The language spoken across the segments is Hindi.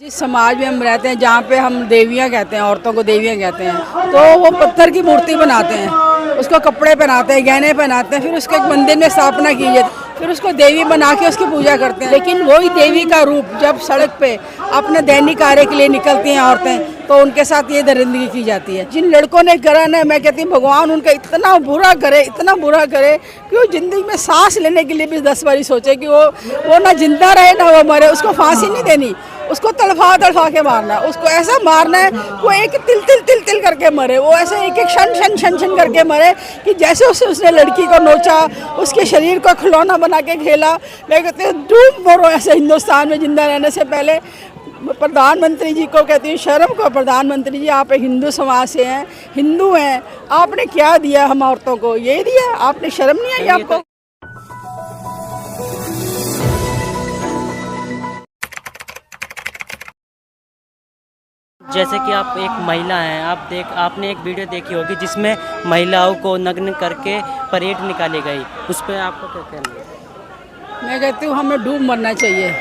जिस समाज में हम रहते हैं, जहाँ पे हम देवियाँ कहते हैं, औरतों को देवियाँ कहते हैं, तो वो पत्थर की मूर्ति बनाते हैं, उसको कपड़े पहनाते हैं, गहने पहनाते हैं, फिर उसके एक मंदिर में स्थापना की जाती है, फिर उसको देवी बना के उसकी पूजा करते हैं। लेकिन वही देवी का रूप जब सड़क पे अपने दैनिक कार्य के लिए निकलती हैं औरतें, तो उनके साथ ये दरिंदगी की जाती है। जिन लड़कों ने करा ना, मैं कहती हूँ भगवान उनका इतना बुरा करे, इतना बुरा करे कि वो ज़िंदगी में सांस लेने के लिए भी 10 बारी सोचे कि वो ना जिंदा रहे ना वो मरे। उसको फांसी नहीं देनी, उसको तड़फा तड़फा के मारना, उसको ऐसा मारना है वो एक तिल तिल तिल तिल करके मरे, वो ऐसे एक एक शन शन शन शन करके मरे कि जैसे उसने लड़की को नोचा, उसके शरीर को खिलौना बना के खेला। मैं कहती हूँ डूब मरो ऐसे हिंदुस्तान में जिंदा रहने से पहले। प्रधानमंत्री जी को कहती हूँ शर्म को, प्रधानमंत्री जी आप हिंदू समाज से हैं, हिंदू हैं, आपने क्या दिया हम औरतों को? ये दिया आपने? शर्म नहीं आई आपको? जैसे कि आप एक महिला हैं, आपने एक वीडियो देखी होगी जिसमें महिलाओं को नग्न करके परेड निकाली गई, उस पर आपको क्या कहना है? मैं कहती हूँ हमें डूब मरना चाहिए।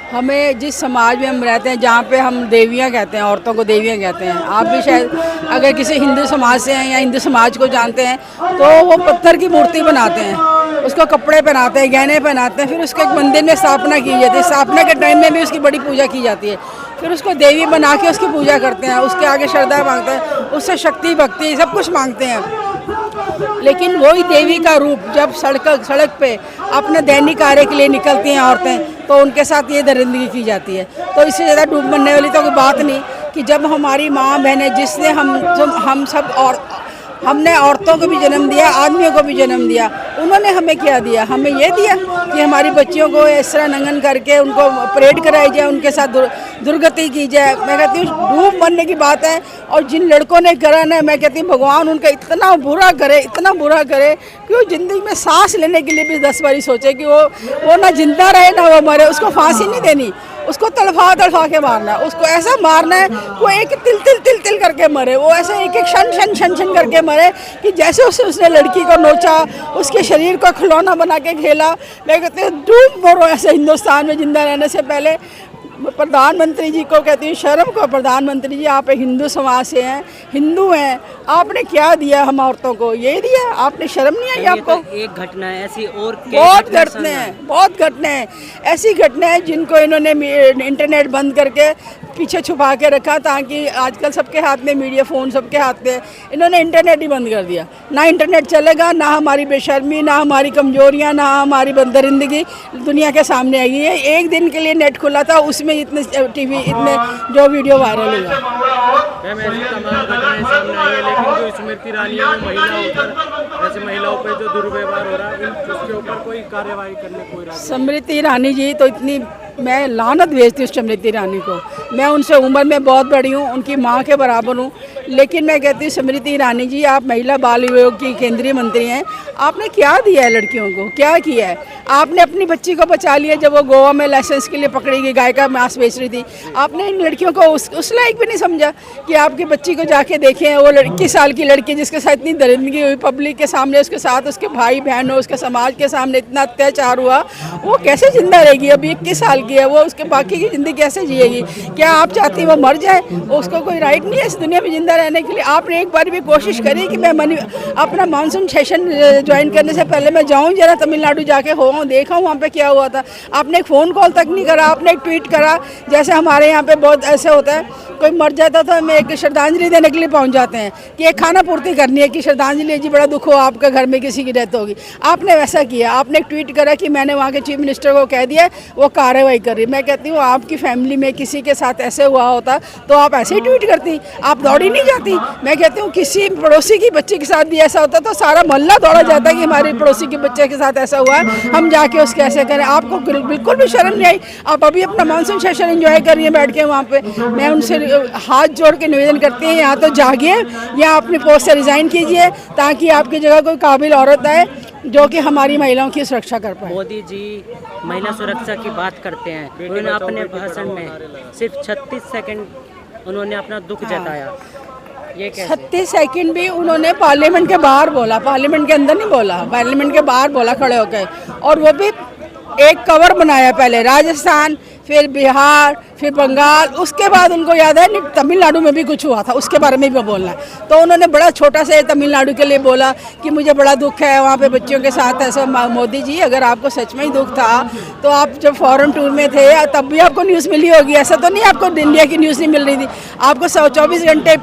हमें जिस समाज में हम रहते हैं, जहाँ पे हम देवियाँ कहते हैं, औरतों को देवियाँ कहते हैं, आप भी शायद अगर किसी हिंदू समाज से हैं या हिंदू समाज को जानते हैं, तो वो पत्थर की मूर्ति बनाते हैं, उसको कपड़े पहनाते हैं, गहने पहनाते हैं, फिर उसके एक मंदिर में स्थापना की जाती है, स्थापना के टाइम में भी उसकी बड़ी पूजा की जाती है, फिर उसको देवी बना के उसकी पूजा करते हैं, उसके आगे श्रद्धा मांगते हैं, उससे शक्ति भक्ति सब कुछ मांगते हैं। लेकिन वही देवी का रूप जब सड़क पे अपने दैनिक कार्य के लिए निकलती हैं औरतें, तो उनके साथ ये दरिंदगी की जाती है। तो इससे ज़्यादा डूब मरने वाली तो कोई बात नहीं कि जब हमारी माँ बहनें, जिसने हम सब और हमने औरतों को भी जन्म दिया, आदमियों को भी जन्म दिया, उन्होंने हमें क्या दिया? हमें ये दिया कि हमारी बच्चियों को इस तरह नंगन करके उनको परेड कराई जाए, उनके साथ दुर्गति की जाए। मैं कहती हूँ डूब मरने की बात है। और जिन लड़कों ने करा ना, मैं कहती हूँ भगवान उनका इतना बुरा करे, इतना बुरा करे कि वो ज़िंदगी में सांस लेने के लिए भी 10 बारी सोचे कि वो ना जिंदा रहे ना वो मरे। उसको फांसी नहीं देनी, उसको तड़फा तड़फा के मारना, उसको ऐसा मारना है वो एक तिल तिल तिल तिल करके मरे, वो ऐसे एक एक शन शन शन शन करके मरे कि जैसे उसने लड़की को नोचा, उसके शरीर को खिलौना बना के खेला। मैं कहती हूँ डूब मरो ऐसे हिंदुस्तान में जिंदा रहने से पहले। प्रधानमंत्री जी को कहती हूँ शर्म को, प्रधानमंत्री जी आप हिंदू समाज से हैं, हिंदू हैं, आपने क्या दिया हम औरतों को? ये दिया आपने? शर्म नहीं आई आपको? तो एक घटना है ऐसी, और बहुत घटने हैं, बहुत घटने हैं, ऐसी घटना है जिनको इन्होंने इंटरनेट बंद करके पीछे छुपा के रखा, ताकि आजकल सबके हाथ में मीडिया, फ़ोन सबके हाथ में, इन्होंने इंटरनेट ही बंद कर दिया। ना इंटरनेट चलेगा, ना हमारी बेशर्मी, ना हमारी कमजोरियां, ना हमारी दरिंदगी दुनिया के सामने आई है। एक दिन के लिए नेट खुला था, उसमें इतने टीवी, इतने जो वीडियो वायरल हुआ। मैम ऐसी तमाम घटनाएं सामने आई है, लेकिन जो स्मृति ईरानी है वो महिलाओं पर जो दुर्व्यवहार हो रहा है, उसके ऊपर कोई कार्रवाई करने कोई राजी? स्मृति ईरानी जी तो इतनी, मैं लानत भेजती हूँ स्मृति ईरानी को। मैं उनसे उम्र में बहुत बड़ी हूँ, उनकी माँ के बराबर हूँ, लेकिन मैं कहती हूँ स्मृति ईरानी जी आप महिला बाल विभाग की केंद्रीय मंत्री हैं, आपने क्या दिया है लड़कियों को? क्या किया है? आपने अपनी बच्ची को बचा लिया जब वो गोवा में लाइसेंस के लिए पकड़ी गई, गाय का मांस बेच रही थी। आपने इन लड़कियों को उस लायक भी नहीं समझा कि आपकी बच्ची को जाके देखें। वो 21 साल की लड़की जिसके साथ इतनी दरिंदगी हुई पब्लिक के सामने, उसके साथ उसके भाई बहन हो, उसके समाज के सामने इतना अत्याचार हुआ, वो कैसे जिंदा रहेगी? अभी 21 साल की है वो, उसके बाकी की ज़िंदगी कैसे जिएगी? क्या आप चाहती हैं वो मर जाए? उसको कोई राइट नहीं है इस दुनिया में जिंदा रहने के लिए? आपने एक बार भी कोशिश करी कि मैं अपना मानसून सेशन ज्वाइन करने से पहले मैं जाऊँ जरा तमिलनाडु जाके हो देखा वहाँ पे क्या हुआ था? आपने एक फ़ोन कॉल तक नहीं करा, आपने एक ट्वीट करा। जैसे हमारे यहाँ पे बहुत ऐसे होता है, कोई मर जाता तो हमें एक श्रद्धांजलि देने के लिए पहुँच जाते हैं कि एक खाना पूर्ति करनी है कि श्रद्धांजलि जी बड़ा दुख हो आपका घर में किसी की डेथ होगी। आपने वैसा किया, आपने एक ट्वीट करा कि मैंने वहाँ के चीफ मिनिस्टर को कह दिया, वो कार्रवाई कर रही। मैं कहती हूँ आपकी फैमिली में किसी के साथ ऐसे हुआ होता तो आप ऐसे ही ट्वीट करती, आप दौड़ी नहीं जाती? मैं कहती हूँ किसी पड़ोसी की बच्चे के साथ भी ऐसा होता तो सारा मोहल्ला दौड़ा जाता कि हमारे पड़ोसी के बच्चे के साथ ऐसा हुआ है, हम जाके उसके ऐसे करें। आपको बिल्कुल भी शर्म नहीं आई? आप अभी अपना मानसून सेशन एंजॉय कर रही हैं बैठ के वहाँ पे। मैं उनसे हाथ जोड़ के निवेदन करती हैं, यहाँ तो जागिए या अपनी पोस्ट से रिज़ाइन कीजिए, ताकि आपकी जगह कोई काबिल औरत आए जो कि हमारी महिलाओं की सुरक्षा कर पाए। मोदी जी महिला सुरक्षा की बात करते हैं, उन्होंने अपने भाषण में सिर्फ 36 सेकंड उन्होंने अपना दुख जताया। ये 36 सेकंड भी उन्होंने पार्लियामेंट के बाहर बोला, पार्लियामेंट के अंदर नहीं बोला, पार्लियामेंट के बाहर बोला खड़े होकर। और वो भी एक कवर बनाया, पहले राजस्थान, फिर बिहार, फिर बंगाल, उसके बाद उनको याद है तमिलनाडु में भी कुछ हुआ था, उसके बारे में भी बोलना है। तो उन्होंने बड़ा छोटा सा तमिलनाडु के लिए बोला कि मुझे बड़ा दुख है वहाँ पे बच्चियों के साथ ऐसा। मोदी जी, अगर आपको सच में ही दुख था तो आप जब फॉरेन टूर में थे तब भी आपको न्यूज़ मिली होगी। ऐसा तो नहीं आपको इंडिया की न्यूज़ नहीं मिल रही थी, आपको 24 घंटे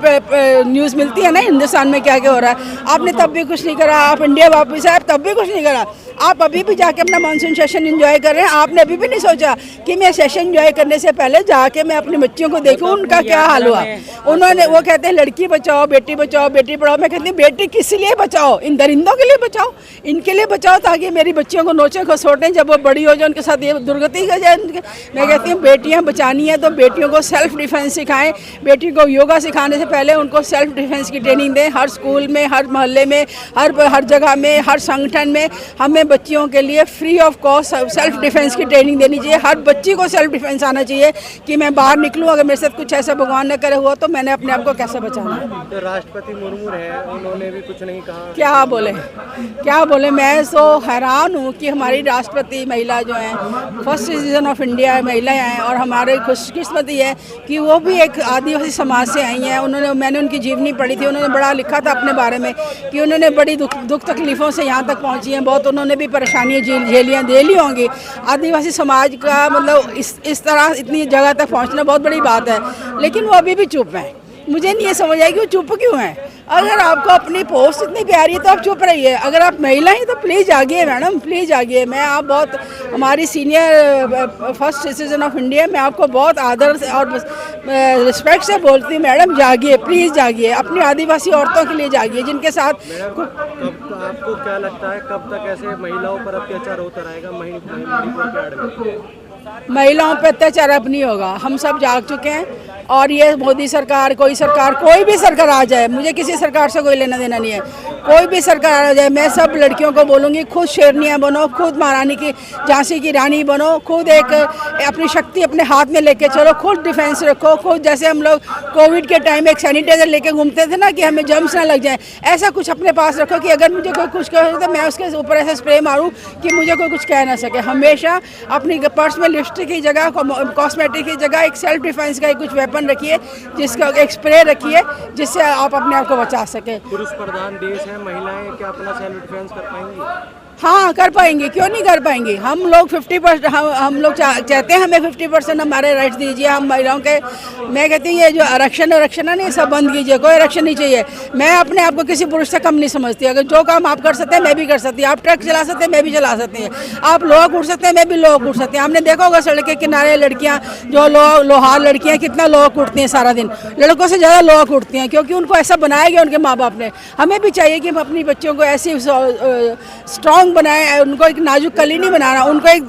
न्यूज़ मिलती है ना हिंदुस्तान में क्या क्या हो रहा है। आपने तब भी कुछ नहीं करा, आप इंडिया वापस आए तब भी कुछ नहीं करा। आप अभी भी जाके अपना मानसून सेशन एंजॉय कर रहे हैं। आपने अभी भी नहीं सोचा कि मैं सेशन एंजॉय करने से पहले जाके मैं अपनी बच्चियों को देखूं उनका क्या हाल हुआ। उन्होंने, वो कहते हैं लड़की बचाओ, बेटी पढ़ाओ। मैं कहती हूँ बेटी किस लिए बचाओ? इन दरिंदों के लिए बचाओ, इनके लिए बचाओ ताकि मेरी बच्चियों को नोचें खसोटें जब वो बड़ी हो जाए, उनके साथ ये दुर्गति हो जाए। मैं कहती हूँ बेटियाँ बचानी है तो बेटियों को सेल्फ डिफेंस सिखाएं। बेटी को योगा सिखाने से पहले उनको सेल्फ डिफेंस की ट्रेनिंग दें। हर स्कूल में, हर मोहल्ले में, हर जगह में, हर संगठन में हमें बच्चियों के लिए free of cost self defence की ट्रेनिंग देनी चाहिए। हर बच्ची को सेल्फ डिफेंस आना चाहिए कि मैं बाहर निकलूं, अगर मेरे साथ कुछ ऐसा भगवान न करे हुआ तो मैंने अपने आप को कैसे बचाना है। तो राष्ट्रपति मुर्मू है, उन्होंने भी कुछ नहीं कहा। क्या बोले? मैं तो हैरान हूँ कि हमारी राष्ट्रपति महिला जो है, फर्स्ट सिटीजन ऑफ इंडिया महिलाएं हैं, और हमारे खुशकिस्मती है कि वो भी एक आदिवासी समाज से आई हैं। मैंने उनकी जीवनी पढ़ी थी, उन्होंने बड़ा लिखा था अपने बारे में कि उन्होंने बड़ी दुख तकलीफ़ों से यहाँ तक पहुँची हैं। बहुत उन्होंने भी परेशानियाँ झेली होंगी। आदिवासी समाज का मतलब इस तरह इतनी जगह तक पहुँचना बहुत बड़ी बात है, लेकिन वो अभी भी चुप हैं। मुझे नहीं ये समझ आई कि वो चुप क्यों हैं। अगर आपको अपनी पोस्ट इतनी प्यारी है तो आप चुप रहिए। अगर आप महिला हैं तो प्लीज़ आगिए मैडम, प्लीज़ आगिए। मैं आप बहुत हमारी senior first citizen of India, मैं आपको बहुत आदर से और रिस्पेक्ट से बोलती हूँ मैडम, जागिए, प्लीज़ जागिए। अपनी आदिवासी औरतों के लिए जागिए जिनके साथ। आपको क्या लगता है कब तक ऐसे महिलाओं पर अत्याचार होता रहेगा? मणिपुर के आड़ में महिलाओं पर अत्याचार अब नहीं होगा। हम सब जाग चुके हैं और ये मोदी सरकार, कोई भी सरकार आ जाए, मुझे किसी सरकार से कोई लेना देना नहीं है। कोई भी सरकार आ जाए, मैं सब लड़कियों को बोलूँगी खुद शेरनियाँ बनो, खुद महारानी की, झांसी की रानी बनो, खुद एक अपनी शक्ति अपने हाथ में लेके चलो, खुद डिफेंस रखो। खुद जैसे हम लोग कोविड के टाइम एक सैनिटाइजर लेके घूमते थे ना कि हमें जर्म्स ना लग जाए, ऐसा कुछ अपने पास रखो कि अगर मुझे कोई कुछ कहे तो मैं उसके ऊपर ऐसा स्प्रे मारूँ कि मुझे कोई कुछ कह ना सके। हमेशा अपनी पर्स में लिपस्टिक की जगह, कॉस्मेटिक की जगह एक सेल्फ डिफेंस का कुछ वेपन रखिए, जिसका एक स्प्रे रखिए जिससे आप अपने आप को बचा सके। पुरुष प्रधान देश है, महिलाएं क्या अपना सेल्फ डिफेंस कर पाएंगी? हाँ, कर पाएंगे, क्यों नहीं कर पाएंगे। हम लोग 50%, हम लोग चाहते हैं हमें 50% हमारे राइट्स दीजिए हम महिलाओं के। मैं कहती हूँ ये जो आरक्षण है नहीं, सब बंद कीजिए, कोई आरक्षण नहीं चाहिए। मैं अपने आप को किसी पुरुष से कम नहीं समझती। अगर जो काम आप कर सकते हैं मैं भी कर सकती हूँ। आप ट्रक चला सकते हैं मैं भी चला सकती हूँ। आप लोहा कूट सकते हैं मैं भी लोहा कूट सकती हूँ। हमने देखा होगा सड़क के किनारे लड़कियाँ जो लोहार लड़कियाँ कितना लोहा कूटती हैं सारा दिन, लड़कों से ज़्यादा लोहा कूटती हैं, क्योंकि उनको ऐसा बनाया गया उनके माँ बाप ने। हमें भी चाहिए कि हम अपनी बच्चियों को ऐसी स्ट्रॉन्ग बनाए, उनको एक नाजुक कली नहीं बनाना, उनको एक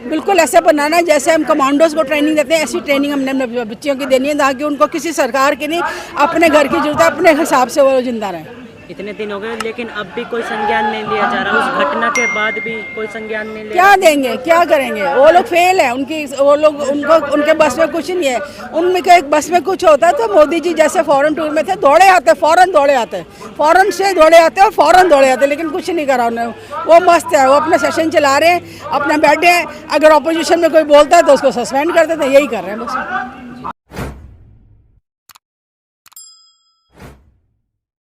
बिल्कुल ऐसा बनाना जैसे हम कमांडोज को ट्रेनिंग देते हैं, ऐसी ट्रेनिंग हमने बच्चियों की देनी है ताकि उनको किसी सरकार की नहीं, अपने घर की जरूरत है, अपने हिसाब से वो जिंदा रहें। इतने दिन हो गए लेकिन अब भी कोई संज्ञान नहीं लिया जा रहा। उस घटना के बाद भी कोई संज्ञान नहीं लिया। क्या देंगे, क्या करेंगे? वो लोग फेल है, उनके बस में कुछ नहीं है। उनके एक बस में कुछ होता है तो मोदी जी जैसे फॉरेन टूर में थे, दौड़े आते, फौरन दौड़े आते, फॉरेन से दौड़े आते और फौरन दौड़े आते, लेकिन कुछ नहीं करा उन्होंने। वो मस्त है, वो अपना सेशन चला रहे हैं, अपना बैठे हैं। अगर ऑपोजिशन में कोई बोलता है तो उसको सस्पेंड कर देते हैं, यही कर रहे हैं बस।